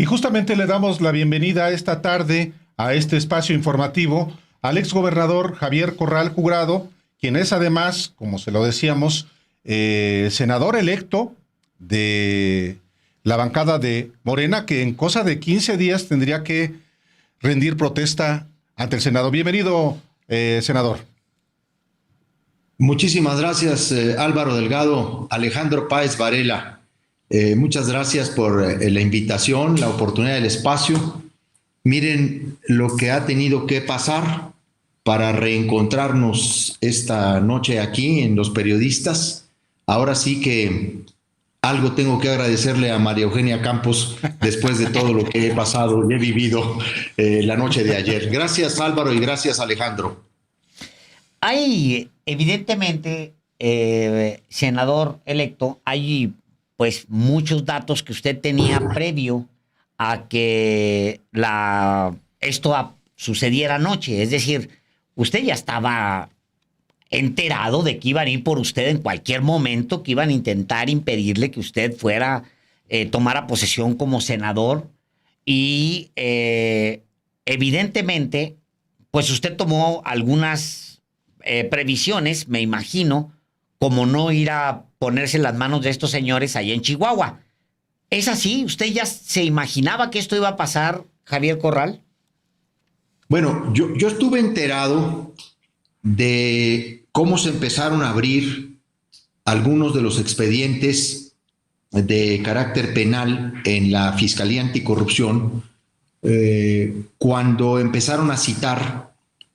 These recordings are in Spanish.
Y justamente le damos la bienvenida esta tarde a este espacio informativo al exgobernador Javier Corral Jurado, quien es además, como se lo decíamos, senador electo de la bancada de Morena, que en cosa de 15 días tendría que rendir protesta ante el Senado. Bienvenido, senador. Muchísimas gracias, Álvaro Delgado, Alejandro Páez Varela. Muchas gracias por la invitación, la oportunidad del espacio. Miren lo que ha tenido que pasar para reencontrarnos esta noche aquí en Los Periodistas. Ahora sí que algo tengo que agradecerle a María Eugenia Campos después de todo lo que he pasado y he vivido la noche de ayer. Gracias, Álvaro, y gracias, Alejandro. Hay, evidentemente, senador electo, hay pues muchos datos que usted tenía previo a que esto sucediera anoche. Es decir, usted ya estaba enterado de que iban a ir por usted en cualquier momento, que iban a intentar impedirle que usted tomara posesión como senador. Y evidentemente, pues usted tomó algunas previsiones, me imagino, como no ir a ponerse en las manos de estos señores allá en Chihuahua. ¿Es así? ¿Usted ya se imaginaba que esto iba a pasar, Javier Corral? Bueno, yo estuve enterado de cómo se empezaron a abrir algunos de los expedientes de carácter penal en la Fiscalía Anticorrupción cuando empezaron a citar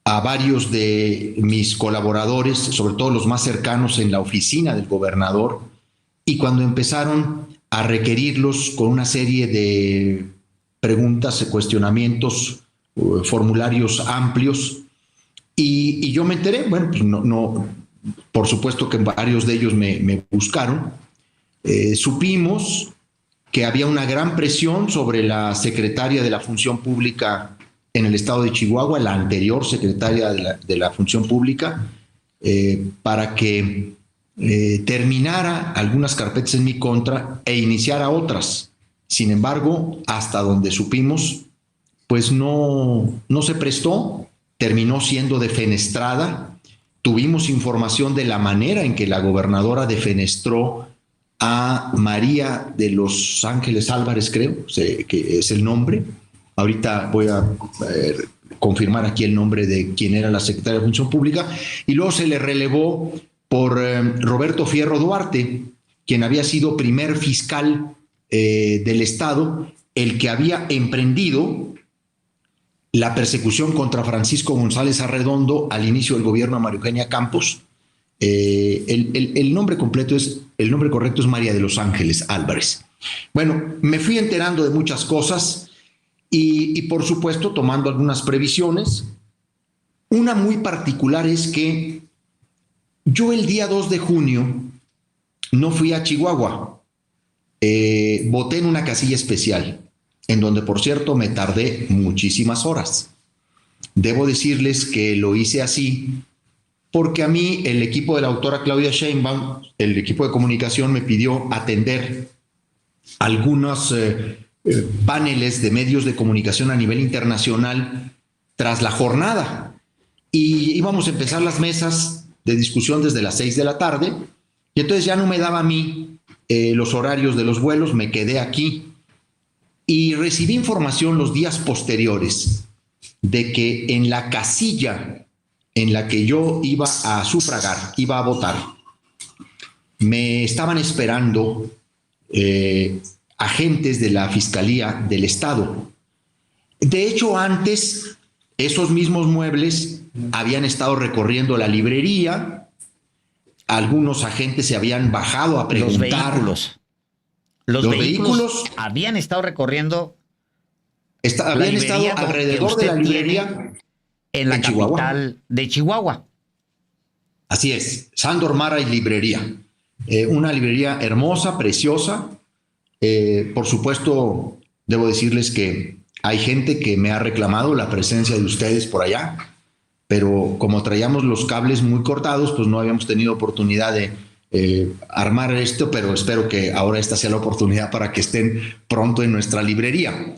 a varios de mis colaboradores, sobre todo los más cercanos en la oficina del gobernador, y cuando empezaron a requerirlos con una serie de preguntas, cuestionamientos, formularios amplios, y yo me enteré. Bueno, pues no, por supuesto que varios de ellos me buscaron. Supimos que había una gran presión sobre la secretaria de la Función Pública en el estado de Chihuahua, la anterior secretaria de la Función Pública, para que terminara algunas carpetas en mi contra e iniciara otras. Sin embargo, hasta donde supimos, pues no se prestó, terminó siendo defenestrada. Tuvimos información de la manera en que la gobernadora defenestró a María de los Ángeles Álvarez, creo que es el nombre. Ahorita voy a confirmar aquí el nombre de quien era la secretaria de Función Pública, y luego se le relevó por Roberto Fierro Duarte, quien había sido primer fiscal del Estado, el que había emprendido la persecución contra Francisco González Arredondo al inicio del gobierno de María Eugenia Campos. El nombre completo el nombre correcto es María de los Ángeles Álvarez. Bueno, me fui enterando de muchas cosas. Y por supuesto tomando algunas previsiones. Una muy particular es que yo el día 2 de junio no fui a Chihuahua. Voté en una casilla especial, en donde por cierto me tardé muchísimas horas. Debo decirles que lo hice así porque a mí el equipo de la doctora Claudia Sheinbaum, el equipo de comunicación, me pidió atender algunos paneles de medios de comunicación a nivel internacional tras la jornada, y íbamos a empezar las mesas de discusión desde las 6 de la tarde, y entonces ya no me daba a mí los horarios de los vuelos, me quedé aquí y recibí información los días posteriores de que en la casilla en la que yo iba a sufragar, iba a votar, me estaban esperando agentes de la Fiscalía del Estado. De hecho, antes, esos mismos muebles habían estado recorriendo la librería, algunos agentes se habían bajado a preguntar. Los vehículos habían estado recorriendo habían estado alrededor de la librería en la capital de Chihuahua. Así es, Sándor Mara y Librería. Una librería hermosa, preciosa. Por supuesto, debo decirles que hay gente que me ha reclamado la presencia de ustedes por allá, pero como traíamos los cables muy cortados, pues no habíamos tenido oportunidad de armar esto, pero espero que ahora esta sea la oportunidad para que estén pronto en nuestra librería.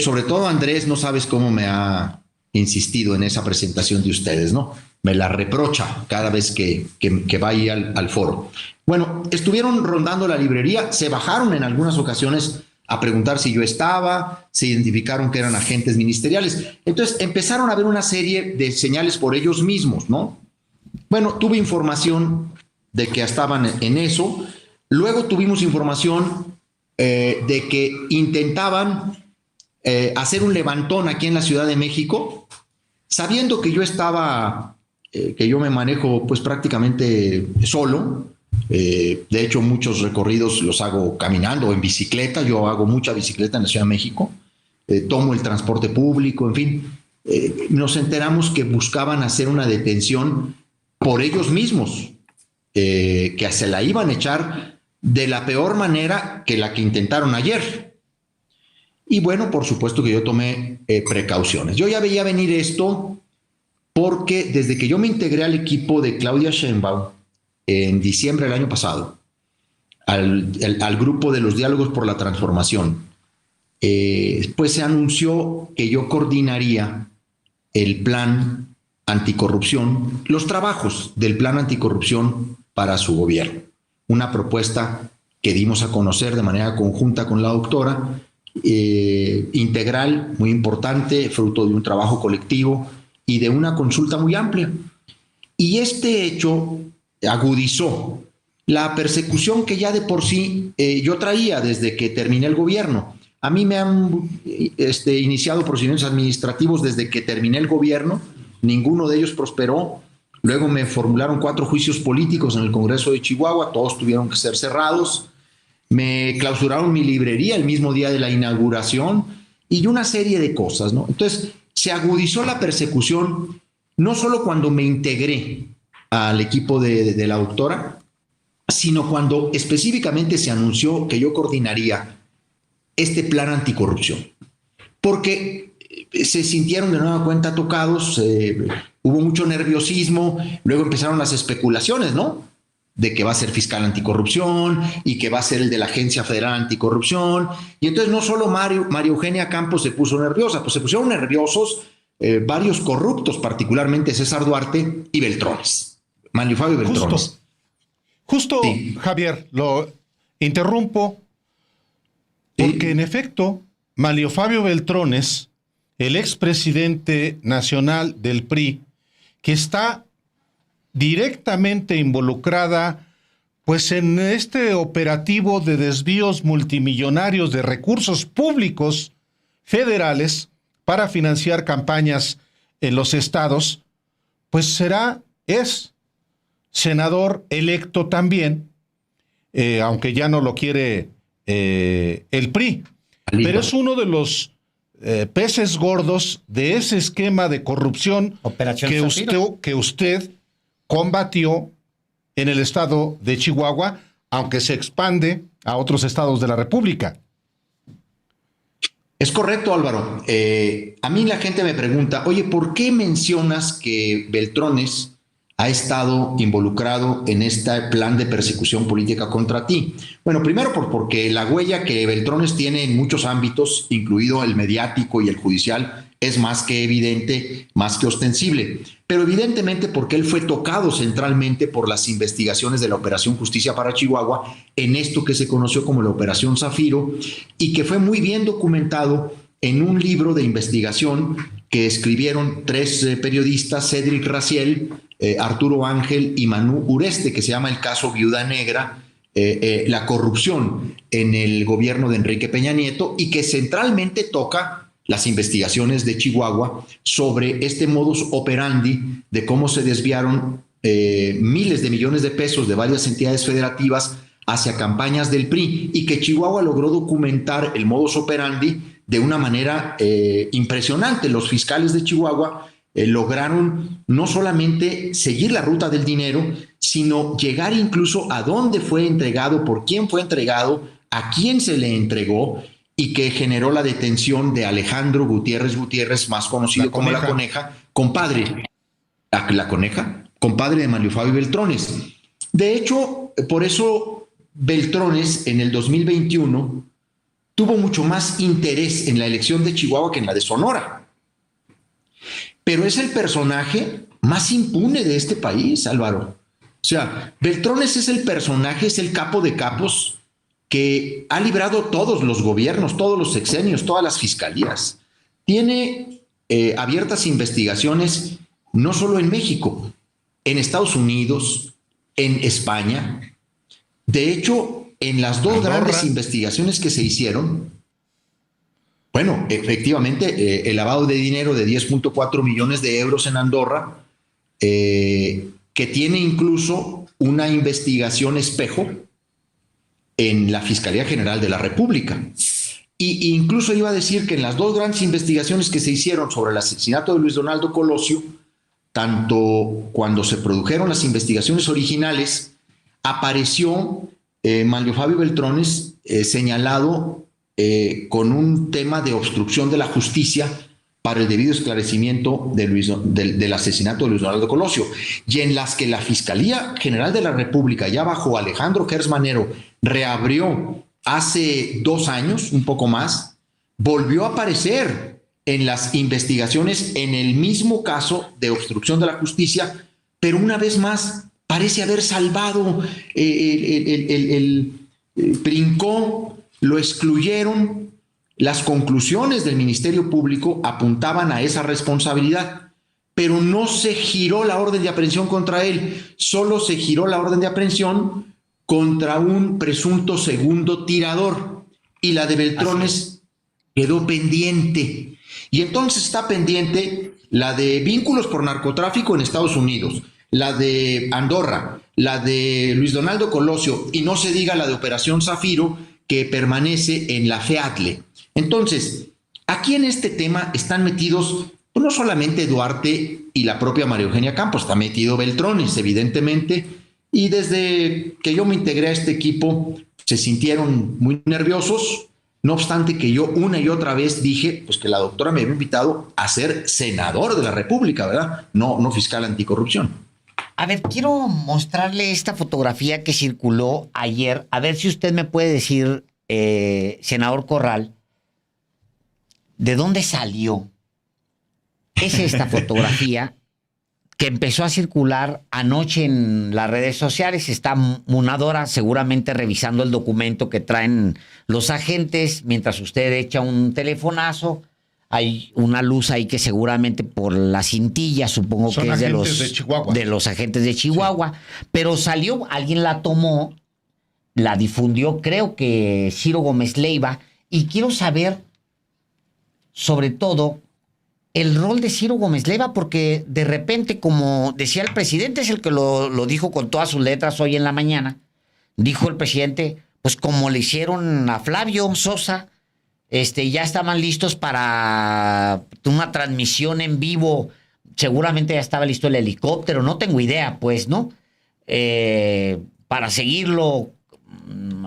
Sobre todo Andrés, no sabes cómo me ha insistido en esa presentación de ustedes, ¿no? Me la reprocha cada vez que va ahí al foro. Bueno, estuvieron rondando la librería, se bajaron en algunas ocasiones a preguntar si yo estaba, se identificaron que eran agentes ministeriales. Entonces empezaron a ver una serie de señales por ellos mismos, ¿no? Bueno, tuve información de que estaban en eso. Luego tuvimos información de que intentaban hacer un levantón aquí en la Ciudad de México, sabiendo que yo estaba, que yo me manejo pues prácticamente solo. De hecho, muchos recorridos los hago caminando o en bicicleta. Yo hago mucha bicicleta en la Ciudad de México. Tomo el transporte público, en fin. Nos enteramos que buscaban hacer una detención por ellos mismos, que se la iban a echar de la peor manera que la que intentaron ayer. Y bueno, por supuesto que yo tomé precauciones. Yo ya veía venir esto porque desde que yo me integré al equipo de Claudia Sheinbaum en diciembre del año pasado, al grupo de los diálogos por la transformación, pues se anunció que yo coordinaría el plan anticorrupción, los trabajos del plan anticorrupción para su gobierno. Una propuesta que dimos a conocer de manera conjunta con la doctora, integral, muy importante, fruto de un trabajo colectivo y de una consulta muy amplia. Y este hecho agudizó la persecución que ya de por sí yo traía desde que terminé el gobierno. A mí me han iniciado procedimientos administrativos desde que terminé el gobierno, ninguno de ellos prosperó. Luego me formularon 4 juicios políticos en el Congreso de Chihuahua, todos tuvieron que ser cerrados. Me clausuraron mi librería el mismo día de la inauguración y una serie de cosas, ¿no? Entonces, se agudizó la persecución no solo cuando me integré al equipo de la doctora, sino cuando específicamente se anunció que yo coordinaría este plan anticorrupción. Porque se sintieron de nueva cuenta tocados, hubo mucho nerviosismo, luego empezaron las especulaciones, ¿no? De que va a ser fiscal anticorrupción y que va a ser el de la Agencia Federal Anticorrupción. Y entonces no solo María Eugenia Campos se puso nerviosa, pues se pusieron nerviosos varios corruptos, particularmente César Duarte y Beltrones, Manlio Fabio Beltrones. Justo sí. Javier, lo interrumpo porque en efecto, Manlio Fabio Beltrones, el expresidente nacional del PRI, que está directamente involucrada pues en este operativo de desvíos multimillonarios de recursos públicos federales para financiar campañas en los estados, pues es senador electo también, aunque ya no lo quiere el PRI, pero es uno de los peces gordos de ese esquema de corrupción que usted combatió en el estado de Chihuahua, aunque se expande a otros estados de la República. Es correcto, Álvaro. A mí la gente me pregunta, oye, ¿por qué mencionas que Beltrones ha estado involucrado en este plan de persecución política contra ti? Bueno, primero porque la huella que Beltrones tiene en muchos ámbitos, incluido el mediático y el judicial, es más que evidente, más que ostensible, pero evidentemente porque él fue tocado centralmente por las investigaciones de la Operación Justicia para Chihuahua en esto que se conoció como la Operación Zafiro y que fue muy bien documentado en un libro de investigación que escribieron 3 periodistas, Cédric Raciel, Arturo Ángel y Manu Ureste, que se llama El caso Viuda Negra, la corrupción en el gobierno de Enrique Peña Nieto, y que centralmente toca las investigaciones de Chihuahua sobre este modus operandi de cómo se desviaron miles de millones de pesos de varias entidades federativas hacia campañas del PRI, y que Chihuahua logró documentar el modus operandi de una manera impresionante. Los fiscales de Chihuahua lograron no solamente seguir la ruta del dinero, sino llegar incluso a dónde fue entregado, por quién fue entregado, a quién se le entregó, y que generó la detención de Alejandro Gutiérrez, más conocido como La Coneja, compadre. ¿La Coneja? compadre de Manlio Fabio Beltrones. De hecho, por eso Beltrones en el 2021 tuvo mucho más interés en la elección de Chihuahua que en la de Sonora. Pero es el personaje más impune de este país, Álvaro. O sea, Beltrones es el personaje, es el capo de capos que ha librado todos los gobiernos, todos los sexenios, todas las fiscalías. Tiene abiertas investigaciones no solo en México, en Estados Unidos, en España. De hecho, en las dos grandes investigaciones que se hicieron, bueno, efectivamente, el lavado de dinero de 10.4 millones de euros en Andorra, que tiene incluso una investigación espejo en la Fiscalía General de la República. Y incluso iba a decir que en las dos grandes investigaciones que se hicieron sobre el asesinato de Luis Donaldo Colosio, tanto cuando se produjeron las investigaciones originales, apareció Manlio Fabio Beltrones señalado con un tema de obstrucción de la justicia para el debido esclarecimiento del asesinato de Luis Donaldo Colosio, y en las que la Fiscalía General de la República, ya bajo Alejandro Gers Manero, reabrió hace 2 años, un poco más, volvió a aparecer en las investigaciones en el mismo caso de obstrucción de la justicia, pero una vez más parece haber salvado, brincó, lo excluyeron. Las conclusiones del Ministerio Público apuntaban a esa responsabilidad, pero no se giró la orden de aprehensión contra él, solo se giró la orden de aprehensión contra un presunto segundo tirador, y la de Beltrones quedó pendiente. Y entonces está pendiente la de vínculos por narcotráfico en Estados Unidos, la de Andorra, la de Luis Donaldo Colosio, y no se diga la de Operación Zafiro, que permanece en la FEATLE. Entonces, aquí en este tema están metidos no solamente Duarte y la propia María Eugenia Campos, está metido Beltrones, evidentemente, y desde que yo me integré a este equipo se sintieron muy nerviosos, no obstante que yo una y otra vez dije pues que la doctora me había invitado a ser senador de la República, ¿verdad? No fiscal anticorrupción. A ver, quiero mostrarle esta fotografía que circuló ayer, a ver si usted me puede decir, senador Corral, ¿de dónde salió? Es esta fotografía que empezó a circular anoche en las redes sociales. Está Munadora seguramente revisando el documento que traen los agentes mientras usted echa un telefonazo. Hay una luz ahí que seguramente por la cintilla, supongo que es de los agentes de Chihuahua. Sí. Pero salió, alguien la tomó, la difundió, creo que Ciro Gómez Leiva, y quiero saber, sobre todo, el rol de Ciro Gómez Leiva, porque de repente, como decía el presidente, es el que lo dijo con todas sus letras hoy en la mañana, dijo el presidente, pues como le hicieron a Flavio Sosa, ya estaban listos para una transmisión en vivo, seguramente ya estaba listo el helicóptero, no tengo idea, pues, ¿no? Para seguirlo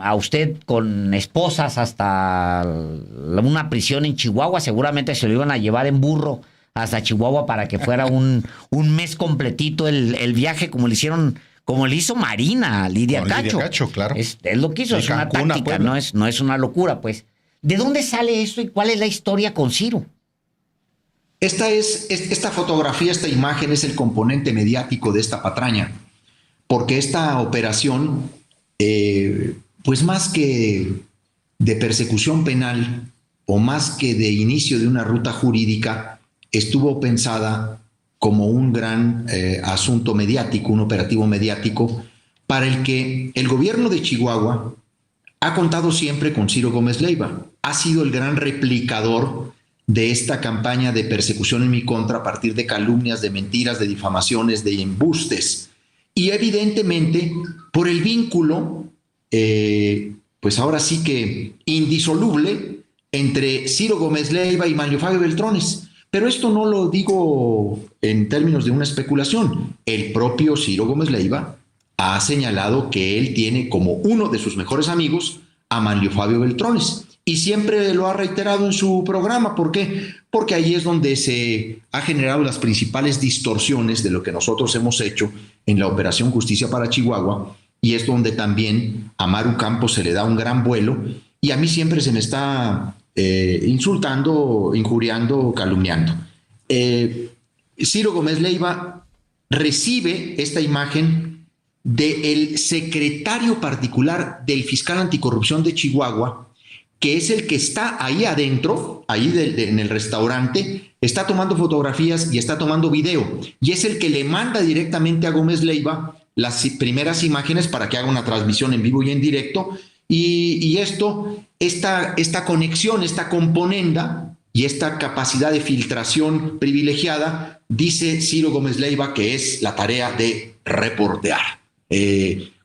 a usted con esposas hasta una prisión en Chihuahua, seguramente se lo iban a llevar en burro hasta Chihuahua para que fuera un mes completito el viaje, como le hizo Marina, Lidia Cacho. Lidia Cacho, claro. Es lo que hizo, es una táctica, no es una locura, pues. ¿De dónde sale esto y cuál es la historia con Ciro? Esta fotografía, esta imagen es el componente mediático de esta patraña, porque esta operación, pues más que de persecución penal o más que de inicio de una ruta jurídica, estuvo pensada como un gran asunto mediático, un operativo mediático, para el que el gobierno de Chihuahua ha contado siempre con Ciro Gómez Leiva. Ha sido el gran replicador de esta campaña de persecución en mi contra a partir de calumnias, de mentiras, de difamaciones, de embustes. Y evidentemente, por el vínculo, pues ahora sí que indisoluble, entre Ciro Gómez Leiva y Manlio Fabio Beltrones. Pero esto no lo digo en términos de una especulación. El propio Ciro Gómez Leiva ha señalado que él tiene como uno de sus mejores amigos a Manlio Fabio Beltrones. y siempre lo ha reiterado en su programa. ¿Por qué? Porque ahí es donde se ha generado las principales distorsiones de lo que nosotros hemos hecho en la Operación Justicia para Chihuahua, y es donde también a Maru Campos se le da un gran vuelo, y a mí siempre se me está insultando, injuriando, calumniando. Ciro Gómez Leiva recibe esta imagen del secretario particular del fiscal anticorrupción de Chihuahua, que es el que está ahí adentro, ahí en el restaurante, está tomando fotografías y está tomando video, y es el que le manda directamente a Gómez Leiva las primeras imágenes para que haga una transmisión en vivo y en directo, y esta conexión, esta componenda y esta capacidad de filtración privilegiada, dice Ciro Gómez Leiva que es la tarea de reportear.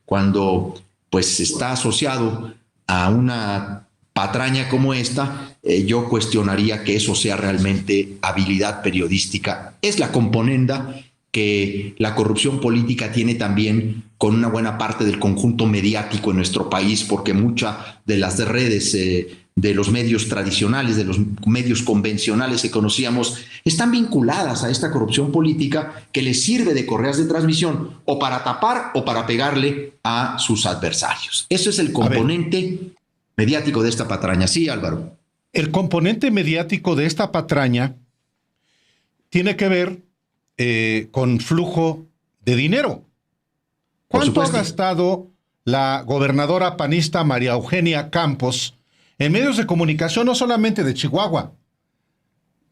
Cuando pues está asociado a una patraña como esta, yo cuestionaría que eso sea realmente habilidad periodística. Es la componenda que la corrupción política tiene también con una buena parte del conjunto mediático en nuestro país, porque muchas de las redes de los medios tradicionales, de los medios convencionales que conocíamos, están vinculadas a esta corrupción política que les sirve de correas de transmisión o para tapar o para pegarle a sus adversarios. Eso es el componente mediático de esta patraña. Sí, Álvaro. El componente mediático de esta patraña tiene que ver con flujo de dinero. ¿Cuánto ha gastado la gobernadora panista María Eugenia Campos en medios de comunicación, no solamente de Chihuahua,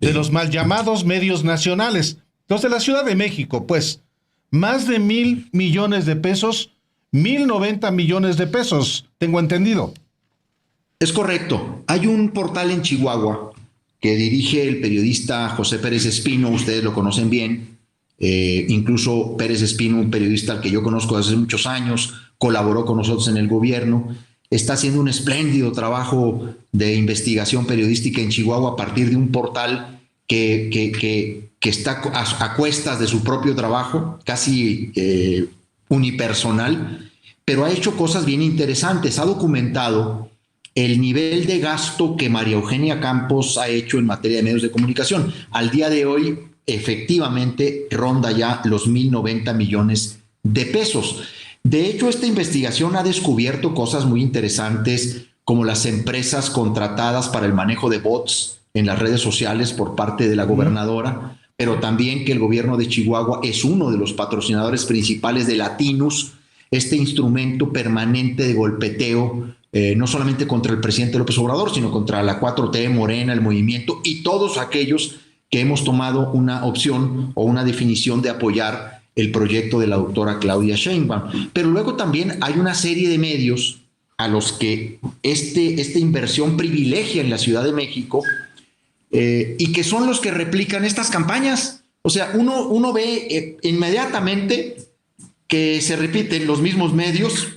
de los mal llamados medios nacionales, los de la Ciudad de México? Pues más de 1,000 millones de pesos, 1,090 millones de pesos, tengo entendido. Es correcto. Hay un portal en Chihuahua que dirige el periodista José Pérez Espino, ustedes lo conocen bien. Incluso Pérez Espino, un periodista al que yo conozco desde hace muchos años, colaboró con nosotros en el gobierno, está haciendo un espléndido trabajo de investigación periodística en Chihuahua a partir de un portal que está a cuestas de su propio trabajo, casi unipersonal, pero ha hecho cosas bien interesantes. Ha documentado el nivel de gasto que María Eugenia Campos ha hecho en materia de medios de comunicación. Al día de hoy, efectivamente, ronda ya los 1,090 millones de pesos. De hecho, esta investigación ha descubierto cosas muy interesantes, como las empresas contratadas para el manejo de bots en las redes sociales por parte de la gobernadora, pero también que el gobierno de Chihuahua es uno de los patrocinadores principales de Latinus, este instrumento permanente de golpeteo, no solamente contra el presidente López Obrador, sino contra la 4T, Morena, el movimiento y todos aquellos que hemos tomado una opción o una definición de apoyar el proyecto de la doctora Claudia Sheinbaum. Pero luego también hay una serie de medios a los que esta inversión privilegia en la Ciudad de México y que son los que replican estas campañas. O sea, uno ve inmediatamente que se repiten los mismos medios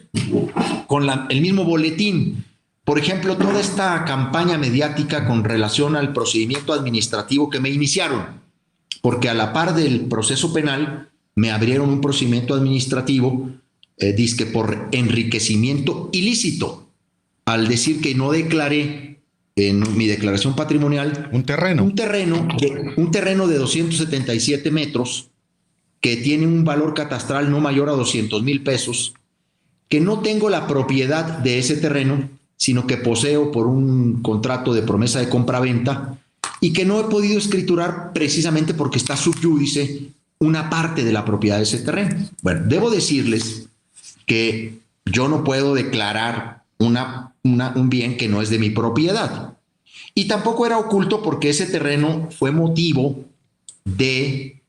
con el mismo boletín. Por ejemplo, toda esta campaña mediática con relación al procedimiento administrativo que me iniciaron, porque a la par del proceso penal me abrieron un procedimiento administrativo, dizque por enriquecimiento ilícito, al decir que no declaré en mi declaración patrimonial un terreno de 277 metros que tiene un valor catastral no mayor a 200,000 pesos, que no tengo la propiedad de ese terreno, sino que poseo por un contrato de promesa de compra-venta y que no he podido escriturar precisamente porque está sub iudice una parte de la propiedad de ese terreno. Bueno, debo decirles que yo no puedo declarar un bien que no es de mi propiedad. Y tampoco era oculto porque ese terreno fue motivo de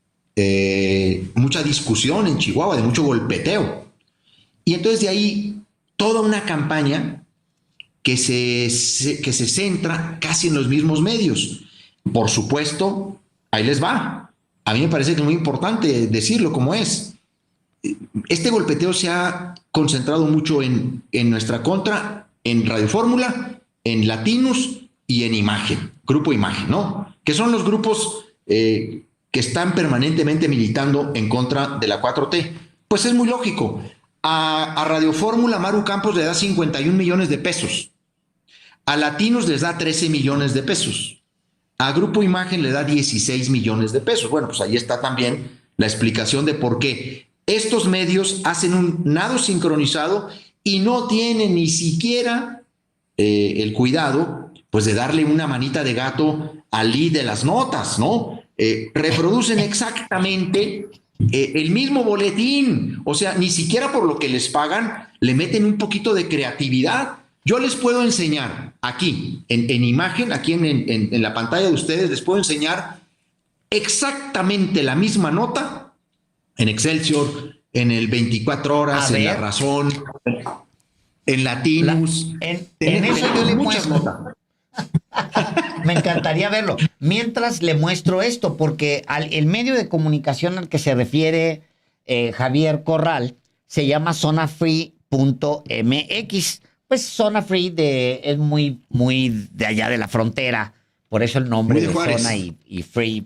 mucha discusión en Chihuahua, de mucho golpeteo. Y entonces de ahí toda una campaña que se centra casi en los mismos medios. Por supuesto, ahí les va. A mí me parece que es muy importante decirlo como es. Este golpeteo se ha concentrado mucho en nuestra contra, en Radio Fórmula, en Latinus y en Imagen, Grupo Imagen, ¿no? Que son los grupos que están permanentemente militando en contra de la 4T. Pues es muy lógico. A Radio Fórmula, Maru Campos le da 51 millones de pesos. A Latinos les da 13 millones de pesos. A Grupo Imagen le da 16 millones de pesos. Bueno, pues ahí está también la explicación de por qué estos medios hacen un nado sincronizado y no tienen ni siquiera el cuidado, pues, de darle una manita de gato al lead de las notas, ¿no? Reproducen exactamente el mismo boletín, o sea, ni siquiera por lo que les pagan le meten un poquito de creatividad. Yo les puedo enseñar aquí, en imagen, aquí en la pantalla de ustedes, les puedo enseñar exactamente la misma nota en Excelsior, en el 24 Horas, en La Razón, en Latinus. En eso yo le muestro. Me encantaría verlo. Mientras le muestro esto, porque el medio de comunicación al que se refiere Javier Corral se llama zonafree.mx. Pues Zona Free es muy, muy de allá de la frontera, por eso el nombre de Zona y Free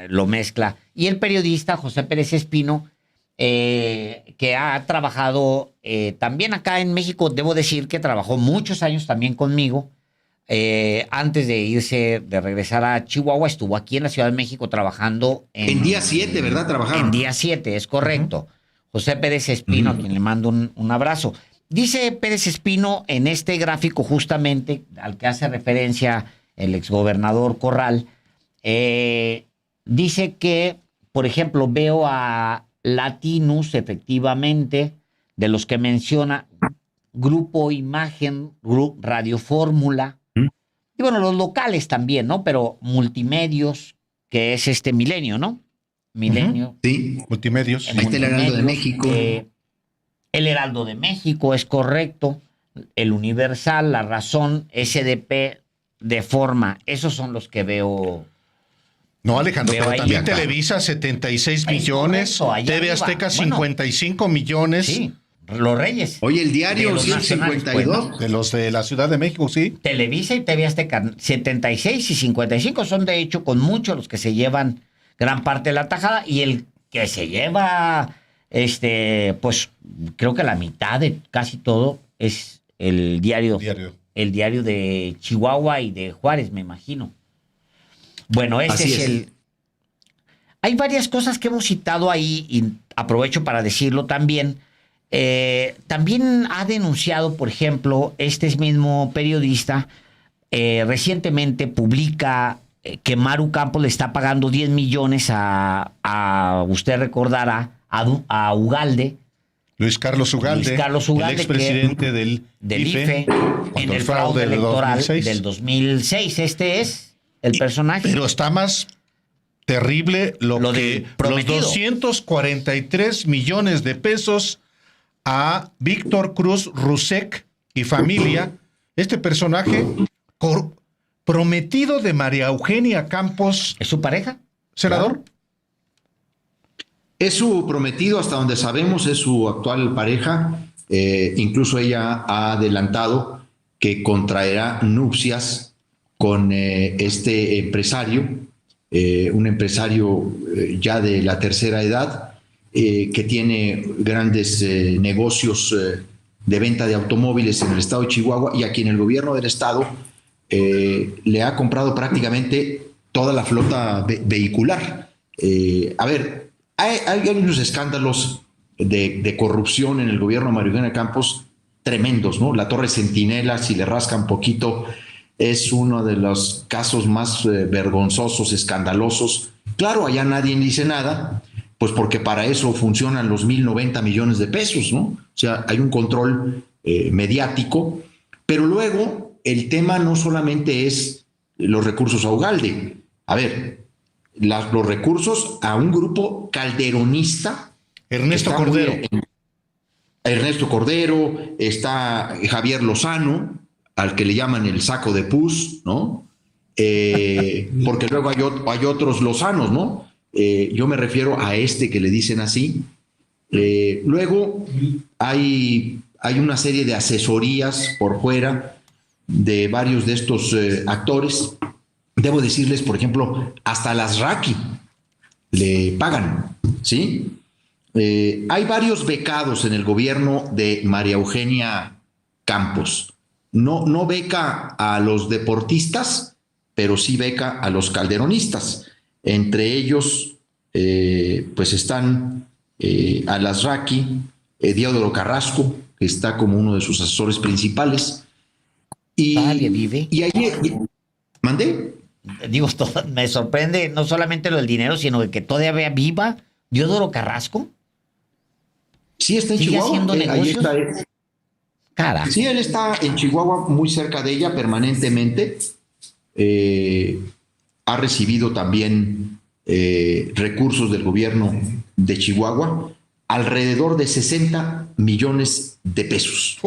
lo mezcla. Y el periodista José Pérez Espino, que ha trabajado también acá en México, debo decir que trabajó muchos años también conmigo. Antes de regresar a Chihuahua, estuvo aquí en la Ciudad de México trabajando en Día 7, ¿verdad? Trabajaron. En Día 7, es correcto. José Pérez Espino, a quien le mando un abrazo. Dice Pérez Espino en este gráfico justamente al que hace referencia el exgobernador Corral, dice que, por ejemplo, veo a Latinus, efectivamente, de los que menciona, Grupo Imagen, Radio Fórmula, y bueno, los locales también, ¿no? Pero Multimedios, que es Milenio, ¿no? Milenio. Sí, Multimedios. Ahí está el Heraldo de México. El Heraldo de México, es correcto. El Universal, La Razón, SDP, De Forma. Esos son los que veo. No, Alejandro, pero también acá. Televisa 76 millones, correcto, TV Azteca 55 millones. Sí, Los Reyes. Oye, el diario 152. Pues, De los de la Ciudad de México, sí. Televisa y TV Azteca 76 y 55 son de hecho con muchos los que se llevan gran parte de la tajada, y el que se lleva pues creo que la mitad de casi todo es el diario de Chihuahua y de Juárez, me imagino. Bueno, Así es. Hay varias cosas que hemos citado ahí y aprovecho para decirlo también. También ha denunciado, por ejemplo, este mismo periodista, recientemente publica que Maru Campos le está pagando 10 millones usted recordará, a Ugalde. Luis Carlos Ugalde, el expresidente del IFE, en el fraude electoral 2006. del 2006. Este es el personaje. Pero está más terrible lo que los 243 millones de pesos a Víctor Cruz Rusek y familia. Este personaje prometido de María Eugenia Campos. ¿Es su pareja? ¿Senador? Claro. Es su prometido, hasta donde sabemos, es su actual pareja. Incluso ella ha adelantado que contraerá nupcias con este empresario, un empresario ya de la tercera edad, que tiene grandes negocios de venta de automóviles en el estado de Chihuahua, y a quien el gobierno del estado le ha comprado prácticamente toda la flota vehicular. A ver, hay unos escándalos de corrupción en el gobierno de María Eugenia Campos tremendos, ¿no? La Torre Centinela, si le rascan poquito, es uno de los casos más vergonzosos, escandalosos. Claro, allá nadie dice nada, pues porque para eso funcionan los 1,090 millones de pesos, ¿no? O sea, hay un control mediático, pero luego el tema no solamente es los recursos a Ugalde. A ver, los recursos a un grupo calderonista. Ernesto Cordero. Ernesto Cordero, está Javier Lozano, al que le llaman el saco de pus, ¿no? Porque luego hay otros Lozanos, ¿no? Yo me refiero a este que le dicen así. Luego hay una serie de asesorías por fuera de varios de estos actores. Debo decirles, por ejemplo, hasta las Raki le pagan, ¿sí? Hay varios becados en el gobierno de María Eugenia Campos. no beca a los deportistas, pero sí beca a los calderonistas. Entre ellos, pues están Alasraqui, Diodoro Carrasco, que está como uno de sus asesores principales. ¿Todavía vive? Y ahí, ¿mandé? Digo, me sorprende no solamente lo del dinero, sino que todavía viva Diodoro Carrasco. Sí, está en ¿Sigue Chihuahua. haciendo Ahí negocios? está. Carajo. Sí, él está en Chihuahua, muy cerca de ella, permanentemente. Ha recibido también recursos del gobierno de Chihuahua, alrededor de 60 millones de pesos.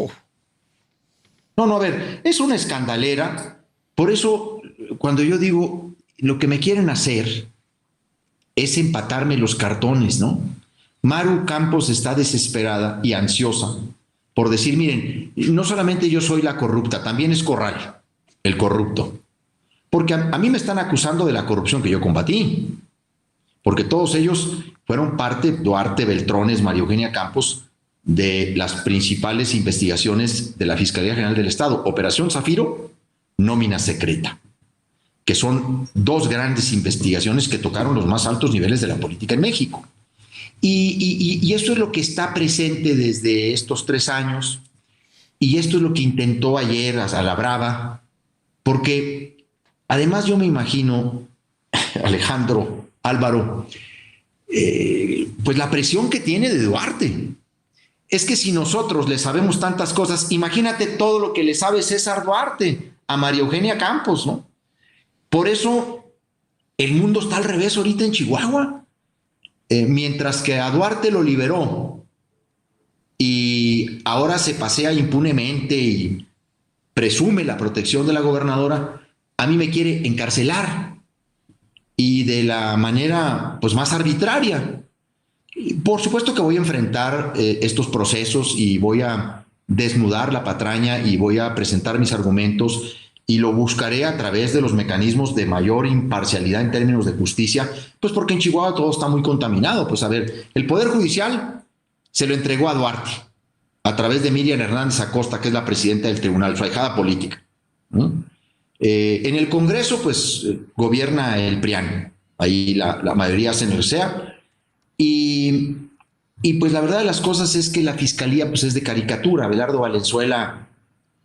No, a ver, es una escandalera. Por eso, cuando yo digo, lo que me quieren hacer es empatarme los cartones, ¿no? Maru Campos está desesperada y ansiosa por decir, miren, no solamente yo soy la corrupta, también es Corral, el corrupto. Porque a mí me están acusando de la corrupción que yo combatí. Porque todos ellos fueron parte, Duarte, Beltrones, María Eugenia Campos, de las principales investigaciones de la Fiscalía General del Estado. Operación Zafiro, nómina secreta, que son dos grandes investigaciones que tocaron los más altos niveles de la política en México. Y esto es lo que está presente desde estos 3 años, y esto es lo que intentó ayer a la brava, porque además yo me imagino, Alejandro, Álvaro, pues la presión que tiene de Duarte. Es que si nosotros le sabemos tantas cosas, imagínate todo lo que le sabe César Duarte a María Eugenia Campos, ¿no? Por eso el mundo está al revés ahorita en Chihuahua. Mientras que a Duarte lo liberó y ahora se pasea impunemente y presume la protección de la gobernadora, a mí me quiere encarcelar y de la manera pues más arbitraria. Y por supuesto que voy a enfrentar estos procesos y voy a desnudar la patraña y voy a presentar mis argumentos y lo buscaré a través de los mecanismos de mayor imparcialidad en términos de justicia, pues porque en Chihuahua todo está muy contaminado. Pues a ver, el Poder Judicial se lo entregó a Duarte a través de Miriam Hernández Acosta, que es la presidenta del tribunal, su ahijada política, ¿no? En el Congreso, pues gobierna el PRIAN, ahí la mayoría hacen el SEA, y pues la verdad de las cosas es que la fiscalía pues es de caricatura. Abelardo Valenzuela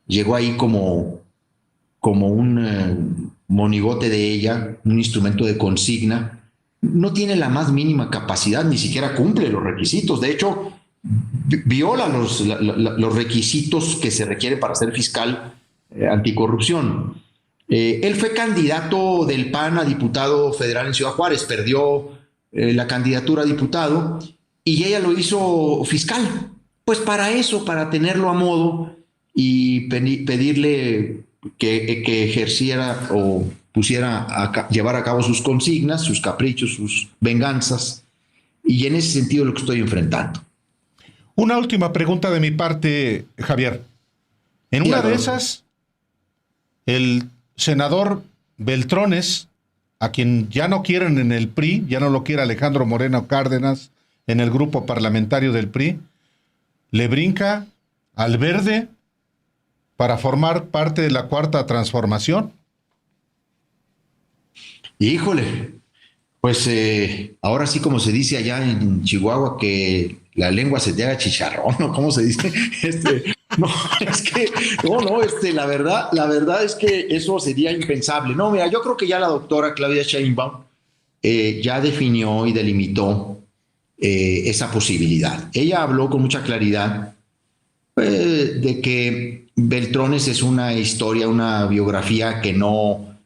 llegó ahí como un monigote de ella, un instrumento de consigna. No tiene la más mínima capacidad, ni siquiera cumple los requisitos. De hecho, viola los requisitos que se requieren para ser fiscal anticorrupción. Él fue candidato del PAN a diputado federal en Ciudad Juárez, perdió la candidatura a diputado y ella lo hizo fiscal. Pues para eso, para tenerlo a modo y pedirle que ejerciera o llevar a cabo sus consignas, sus caprichos, sus venganzas, y en ese sentido lo que estoy enfrentando. Una última pregunta de mi parte, Javier. En una de esas, el senador Beltrones, a quien ya no quieren en el PRI, ya no lo quiere Alejandro Moreno Cárdenas en el grupo parlamentario del PRI, le brinca al Verde para formar parte de la Cuarta Transformación. Híjole, pues ahora sí, como se dice allá en Chihuahua, que la lengua se te haga chicharrón, ¿no? ¿Cómo se dice? No, es que, la verdad es que eso sería impensable. No, mira, yo creo que ya la doctora Claudia Sheinbaum ya definió y delimitó esa posibilidad. Ella habló con mucha claridad de que Beltrones es una historia, una biografía que no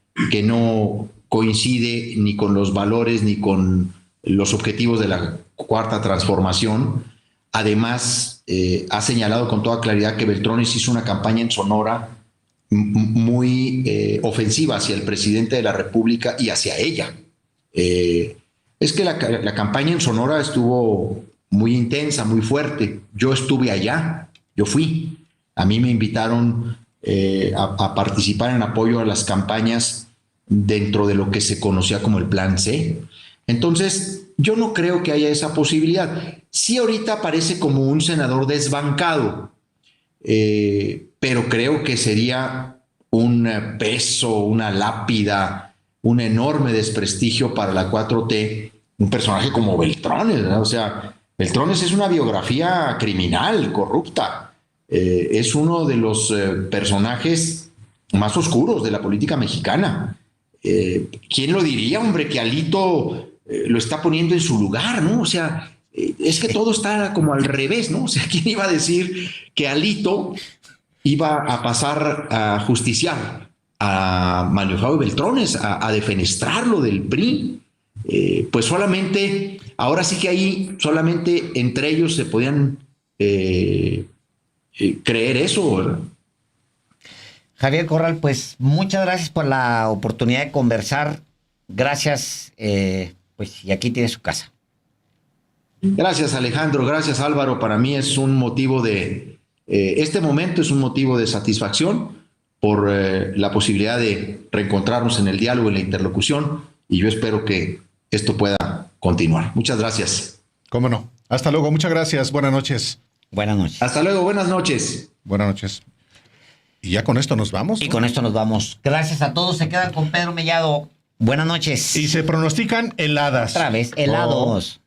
coincide ni con los valores ni con los objetivos de la Cuarta Transformación. Además, ha señalado con toda claridad que Beltrones hizo una campaña en Sonora muy ofensiva hacia el presidente de la República y hacia ella. Es que la campaña en Sonora estuvo muy intensa, muy fuerte. Yo estuve allá, yo fui. A mí me invitaron a participar en apoyo a las campañas dentro de lo que se conocía como el Plan C. Entonces, yo no creo que haya esa posibilidad. Sí, ahorita aparece como un senador desbancado, pero creo que sería un peso, una lápida, un enorme desprestigio para la 4T, un personaje como Beltrones, ¿verdad? O sea, Beltrones es una biografía criminal, corrupta. Es uno de los personajes más oscuros de la política mexicana. ¿Quién lo diría, hombre, que Alito lo está poniendo en su lugar, ¿no? O sea, es que todo está como al revés, ¿no? O sea, ¿quién iba a decir que Alito iba a pasar a justiciar a Mario Fabio Beltrones, a defenestrarlo del PRI? Pues solamente, ahora sí que ahí solamente entre ellos se podían creer eso, ¿verdad? Javier Corral, pues muchas gracias por la oportunidad de conversar. Gracias, pues y aquí tiene su casa. Gracias, Alejandro, gracias, Álvaro. Para mí es un motivo de, este momento es un motivo de satisfacción por la posibilidad de reencontrarnos en el diálogo, en la interlocución, y yo espero que esto pueda continuar. Muchas gracias. ¿Cómo no? Hasta luego, muchas gracias, buenas noches. Buenas noches. Hasta luego, buenas noches. Buenas noches. Y ya con esto nos vamos, ¿no? Y con esto nos vamos. Gracias a todos. Se quedan con Pedro Mellado. Buenas noches. Y se pronostican heladas. Otra vez, helados.